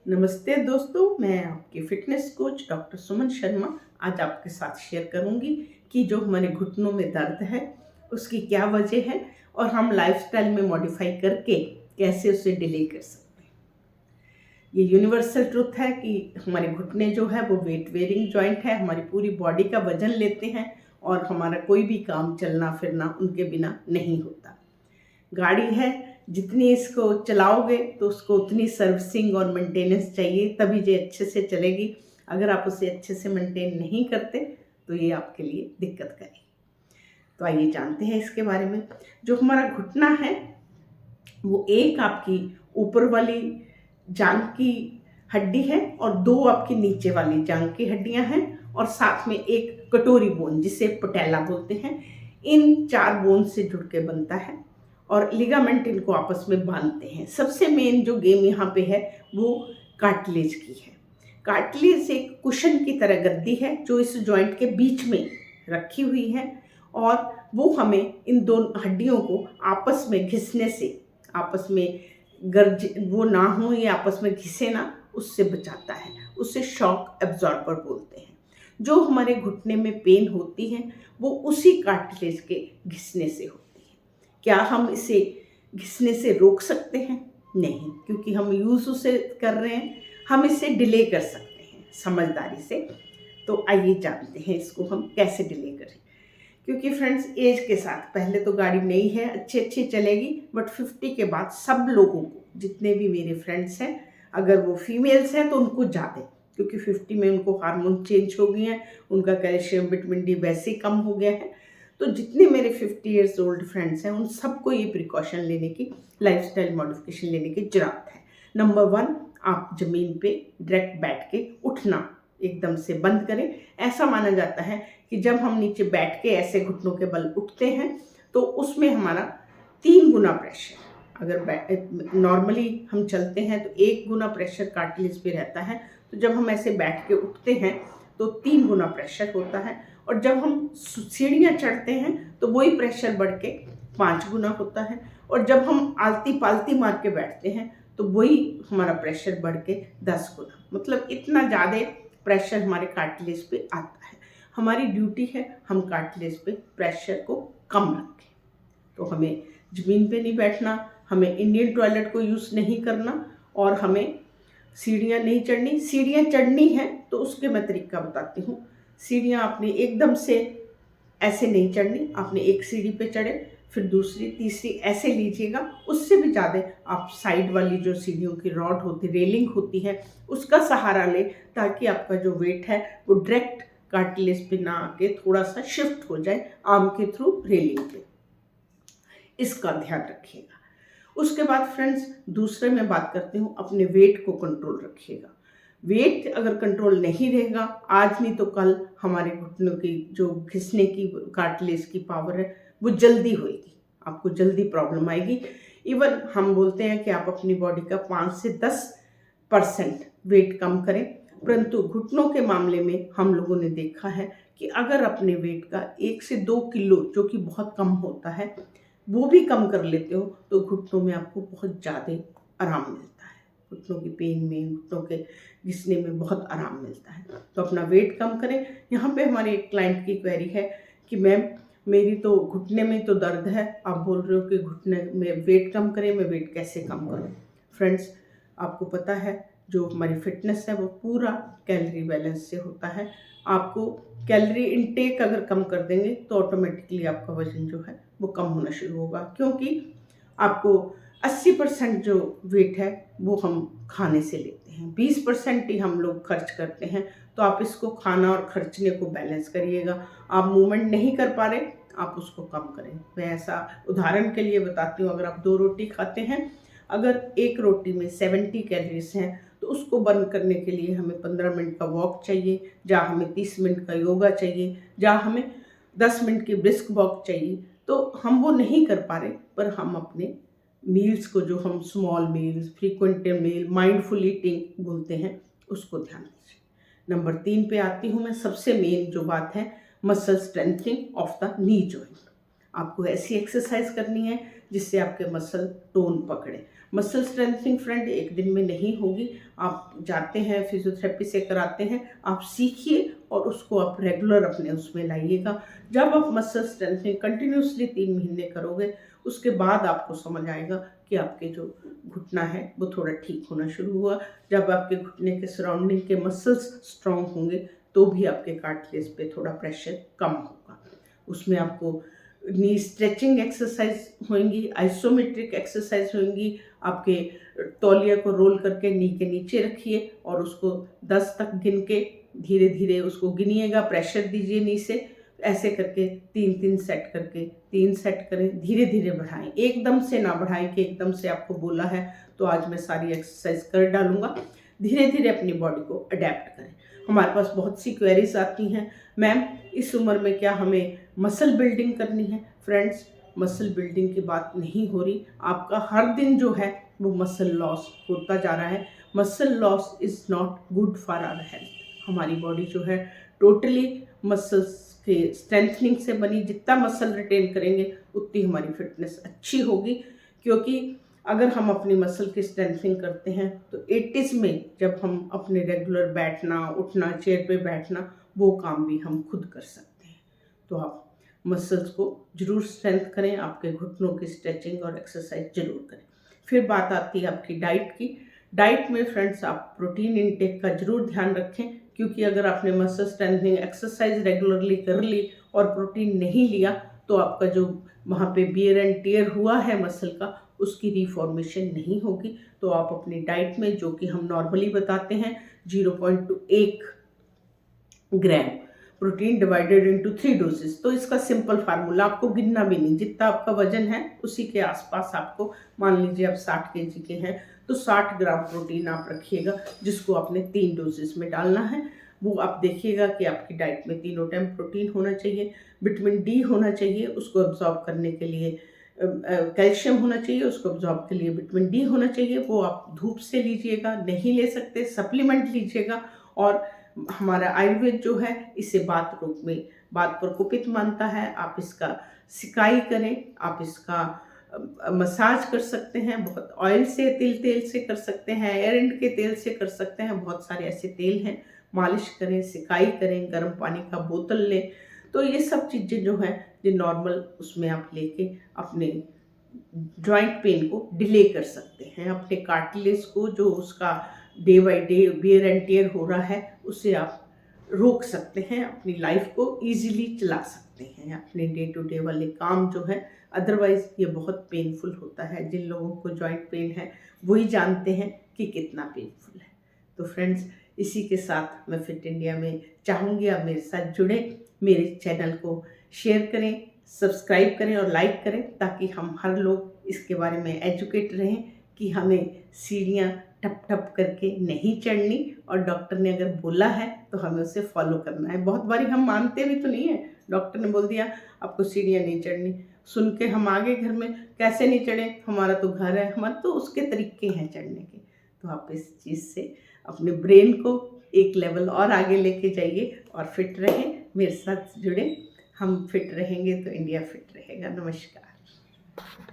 नमस्ते दोस्तों, मैं आपकी fitness coach doctor Suman Sharma आज आपके साथ शेयर करूंगी कि जो हमारे घुटनों में दर्द है उसकी क्या वजह है और हम लाइफस्टाइल में मॉडिफाई करके कैसे उसे डिले कर सकते हैं। ये यूनिवर्सल ट्रुथ है कि हमारे घुटने जो है वो वेट वेयरिंग जॉइंट है, हमारी पूरी बॉडी का वजन लेते हैं और हमारा कोई भी काम चलना फिरना उनके बिना नहीं होता। गाड़ी है, जितनी इसको चलाओगे तो उसको उतनी सर्विसिंग और मेंटेनेंस चाहिए, तभी ये अच्छे से चलेगी। अगर आप उसे अच्छे से मेंटेन नहीं करते तो ये आपके लिए दिक्कत करेगी। तो आइए जानते हैं इसके बारे में। जो हमारा घुटना है वो एक आपकी ऊपर वाली जांघ की हड्डी है और दो आपकी नीचे वाली जांघ की हड्डियां हैं और साथ में एक कटोरी बोन जिसे पटेला बोलते हैं। इन चार बोन से जुड़ के बनता है और लिगामेंट इनको आपस में बांधते हैं। सबसे मेन जो गेम यहाँ पे है वो कार्टिलेज की है। कार्टिलेज एक कुशन की तरह गद्दी है जो इस जॉइंट के बीच में रखी हुई है और वो हमें इन दोनों हड्डियों को आपस में घिसने से, आपस में गर्ज वो ना हो, ये आपस में घिसे ना, उससे बचाता है। उससे शॉक एब्जॉर्बर बोलते हैं। जो हमारे घुटने में पेन होती है वो उसी कार्टिलेज के घिसने से होती है। क्या हम इसे घिसने से रोक सकते हैं? नहीं, क्योंकि हम यूज़ उसे कर रहे हैं। हम इसे डिले कर सकते हैं समझदारी से। तो आइए जानते हैं इसको हम कैसे डिले करें। क्योंकि फ्रेंड्स, एज के साथ पहले तो गाड़ी नई है, अच्छी अच्छी चलेगी, बट 50 के बाद सब लोगों को, जितने भी मेरे फ्रेंड्स हैं, अगर वो फीमेल्स हैं तो उनको ज़्यादा, क्योंकि 50 में उनको हार्मोन चेंज हो गए हैं, उनका कैल्शियम विटामिन डी वैसे ही कम हो गया है। तो जितने मेरे 50 ईयर्स ओल्ड फ्रेंड्स हैं उन सबको ये प्रिकॉशन लेने की, लाइफस्टाइल मॉडिफिकेशन लेने की ज़रूरत है। नंबर 1, आप ज़मीन पे डायरेक्ट बैठ के उठना एकदम से बंद करें। ऐसा माना जाता है कि जब हम नीचे बैठ के ऐसे घुटनों के बल उठते हैं तो उसमें हमारा 3 गुना प्रेशर, अगर नॉर्मली हम चलते हैं तो 1 गुना प्रेशर कार्टिलेज पे रहता है, तो जब हम ऐसे बैठ के उठते हैं तो 3 गुना प्रेशर होता है। और जब हम सीढ़ियाँ चढ़ते हैं तो वही प्रेशर बढ़ के 5 गुना होता है। और जब हम आलती पालती मार के बैठते हैं तो वही हमारा प्रेशर बढ़ के 10 गुना, मतलब इतना ज़्यादा प्रेशर हमारे कार्टिलेज पे आता है। हमारी ड्यूटी है हम कार्टिलेज पे प्रेशर को कम रखें। तो हमें ज़मीन पे नहीं बैठना, हमें इंडियन टॉयलेट को यूज़ नहीं करना और हमें सीढ़ियाँ नहीं चढ़नी। सीढ़ियाँ चढ़नी है तो उसके मैं तरीका बताती हूँ। सीढ़ियाँ आपने एकदम से ऐसे नहीं चढ़नी, आपने एक सीढ़ी पे चढ़े, फिर दूसरी, तीसरी ऐसे लीजिएगा। उससे भी ज़्यादा आप साइड वाली जो सीढ़ियों की रॉड होती, रेलिंग होती है, उसका सहारा ले, ताकि आपका जो वेट है वो डायरेक्ट कार्टिलेज पे ना आके थोड़ा सा शिफ्ट हो जाए आर्म के थ्रू रेलिंग पे। इसका ध्यान रखिएगा। उसके बाद फ्रेंड्स, दूसरे मैं बात करती हूँ, अपने वेट को कंट्रोल रखिएगा। वेट अगर कंट्रोल नहीं रहेगा, आज नहीं तो कल हमारे घुटनों की जो घिसने की कार्टिलेज की पावर है वो जल्दी होएगी, आपको जल्दी प्रॉब्लम आएगी। इवन हम बोलते हैं कि आप अपनी बॉडी का 5 से 10% वेट कम करें, परंतु घुटनों के मामले में हम लोगों ने देखा है कि अगर अपने वेट का 1 से 2 किलो, जो कि बहुत कम होता है, वो भी कम कर लेते हो तो घुटनों में आपको बहुत ज़्यादा आराम मिलता है। घुटनों की पेन में, घुटनों के घिसने में बहुत आराम मिलता है। तो अपना वेट कम करें। यहाँ पे हमारे एक क्लाइंट की क्वेरी है कि मैम मेरी तो घुटने में तो दर्द है, आप बोल रहे हो कि घुटने में वेट कम करें, मैं वेट कैसे कम करूँ? फ्रेंड्स, आपको पता है जो हमारी फिटनेस है वो पूरा कैलोरी बैलेंस से होता है। आपको कैलोरी इनटेक अगर कम कर देंगे तो ऑटोमेटिकली आपका वजन जो है वो कम होना शुरू होगा, क्योंकि आपको 80% जो वेट है वो हम खाने से लेते हैं, 20% ही हम लोग खर्च करते हैं। तो आप इसको खाना और खर्चने को बैलेंस करिएगा। आप मूवमेंट नहीं कर पा रहे, आप उसको कम करें। मैं ऐसा उदाहरण के लिए बताती हूँ, अगर आप 2 रोटी खाते हैं, अगर एक रोटी में 70 कैलोरीज हैं तो उसको बर्न करने के लिए हमें 15 मिनट का वॉक चाहिए, या हमें 30 मिनट का योगा चाहिए, या हमें 10 मिनट की ब्रिस्क वॉक चाहिए। तो हम वो नहीं कर पा रहे, पर हम अपने मील्स को, जो हम स्मॉल मील्स, फ्रीक्वेंट मील, माइंडफुल ईटिंग बोलते हैं, उसको ध्यान दीजिए। नंबर 3 पे आती हूँ मैं। सबसे मेन जो बात है, muscle strengthening of the knee joint. आपको ऐसी एक्सरसाइज करनी है जिससे आपके मसल टोन पकड़े। मसल स्ट्रेंथनिंग फ्रेंड एक दिन में नहीं होगी। आप जाते हैं फिजियोथेरेपी से कराते हैं, आप सीखिए और उसको आप रेगुलर अपने उसमें लाइएगा। जब आप मसल स्ट्रेंथनिंग कंटिन्यूसली 3 महीने करोगे, उसके बाद आपको समझ आएगा कि आपके जो घुटना है वो थोड़ा ठीक होना शुरू हुआ। जब आपके घुटने के सराउंडिंग के मसल्स स्ट्रॉन्ग होंगे तो भी आपके कार्टिलेज पे थोड़ा प्रेशर कम होगा। उसमें आपको नी स्ट्रेचिंग एक्सरसाइज होंगी, आइसोमेट्रिक एक्सरसाइज होंगी। आपके तौलिया को रोल करके नी के नीचे रखिए और उसको 10 तक गिन के धीरे धीरे उसको गिनिएगा, प्रेशर दीजिए नी से। ऐसे करके 3-3 सेट करके 3 सेट करें, धीरे धीरे बढ़ाएं, एकदम से ना बढ़ाएं कि एकदम से आपको बोला है तो आज मैं सारी एक्सरसाइज कर डालूंगा। धीरे धीरे अपनी बॉडी को अडेप्ट करें। हमारे पास बहुत सी क्वेरीज आती हैं, मैम इस उम्र में क्या हमें मसल बिल्डिंग करनी है? फ्रेंड्स, मसल बिल्डिंग की बात नहीं हो रही, आपका हर दिन जो है वो मसल लॉस होता जा रहा है। Muscle loss is not good for our health. हमारी बॉडी जो है टोटली मसल्स के स्ट्रेंथनिंग से बनी। जितना मसल रिटेन करेंगे उतनी हमारी फिटनेस अच्छी होगी, क्योंकि अगर हम अपनी मसल की स्ट्रेंथनिंग करते हैं तो 80s में जब हम अपने रेगुलर बैठना उठना, चेयर पे बैठना, वो काम भी हम खुद कर सकते हैं। तो आप मसल्स को जरूर स्ट्रेंथ करें, आपके घुटनों की स्ट्रेचिंग और एक्सरसाइज जरूर करें। फिर बात आती है आपकी डाइट की। डाइट में फ्रेंड्स आप प्रोटीन इनटेक का जरूर ध्यान रखें, क्योंकि अगर आपने मसल स्ट्रेंथनिंग एक्सरसाइज रेगुलरली कर ली और प्रोटीन नहीं लिया तो आपका जो वहाँ पे बियर एंड टियर हुआ है मसल का, उसकी रिफॉर्मेशन नहीं होगी। तो आप अपनी डाइट में, जो कि हम नॉर्मली बताते हैं 0.1 gram protein divided into 3 doses, तो इसका सिंपल फार्मूला, आपको गिनना भी नहीं, जितना आपका वजन है उसी के आसपास आपको, मान लीजिए आप 60 kg के हैं तो 60 ग्राम प्रोटीन आप रखिएगा, जिसको आपने 3 डोजेस में डालना है। वो आप देखिएगा कि आपकी डाइट में तीनों टाइम प्रोटीन होना चाहिए, विटामिन डी होना चाहिए, उसको एब्जॉर्ब करने के लिए कैल्शियम होना चाहिए, उसको एब्जॉर्ब के लिए विटामिन डी होना चाहिए। वो आप धूप से लीजिएगा, नहीं ले सकते सप्लीमेंट लीजिएगा। और हमारा आयुर्वेद जो है इसे बात रूप में बात पर कुपित मानता है। आप इसका सिकाई करें, आप इसका मसाज कर सकते हैं, बहुत ऑयल से, तेल से कर सकते हैं, एरंड के तेल से कर सकते हैं, बहुत सारे ऐसे तेल हैं। मालिश करें, सिकाई करें, गर्म पानी का बोतल लें। तो ये सब चीज़ें जो हैं जो नॉर्मल, उसमें आप लेके अपने जॉइंट पेन को डिले कर सकते हैं। अपने कार्टिलेज को, जो उसका day by day wear and tear हो रहा है, उसे आप रोक सकते हैं, अपनी लाइफ को इजीली चला सकते हैं, अपने डे टू डे वाले काम जो है। अदरवाइज ये बहुत पेनफुल होता है। जिन लोगों को जॉइंट पेन है वही जानते हैं कि कितना पेनफुल है। तो फ्रेंड्स, इसी के साथ मैं फिट इंडिया में चाहूँगी आप मेरे साथ जुड़ें, मेरे चैनल को शेयर करें, सब्सक्राइब करें और लाइक करें, ताकि हम हर लोग इसके बारे में एजुकेट रहें कि हमें सीढ़ियाँ टप टप करके नहीं चढ़नी, और डॉक्टर ने अगर बोला है तो हमें उसे फॉलो करना है। बहुत बारी हम मानते भी तो नहीं है, डॉक्टर ने बोल दिया आपको सीढ़ियाँ नहीं चढ़नी, सुन के हम आगे घर में कैसे नहीं चढ़े, हमारा तो घर है, हमारे तो उसके तरीके हैं चढ़ने के। तो आप इस चीज़ से अपने ब्रेन को एक लेवल और आगे लेके जाइए और फिट रहें, मेरे साथ जुड़े। हम फिट रहेंगे तो इंडिया फिट रहेगा। नमस्कार।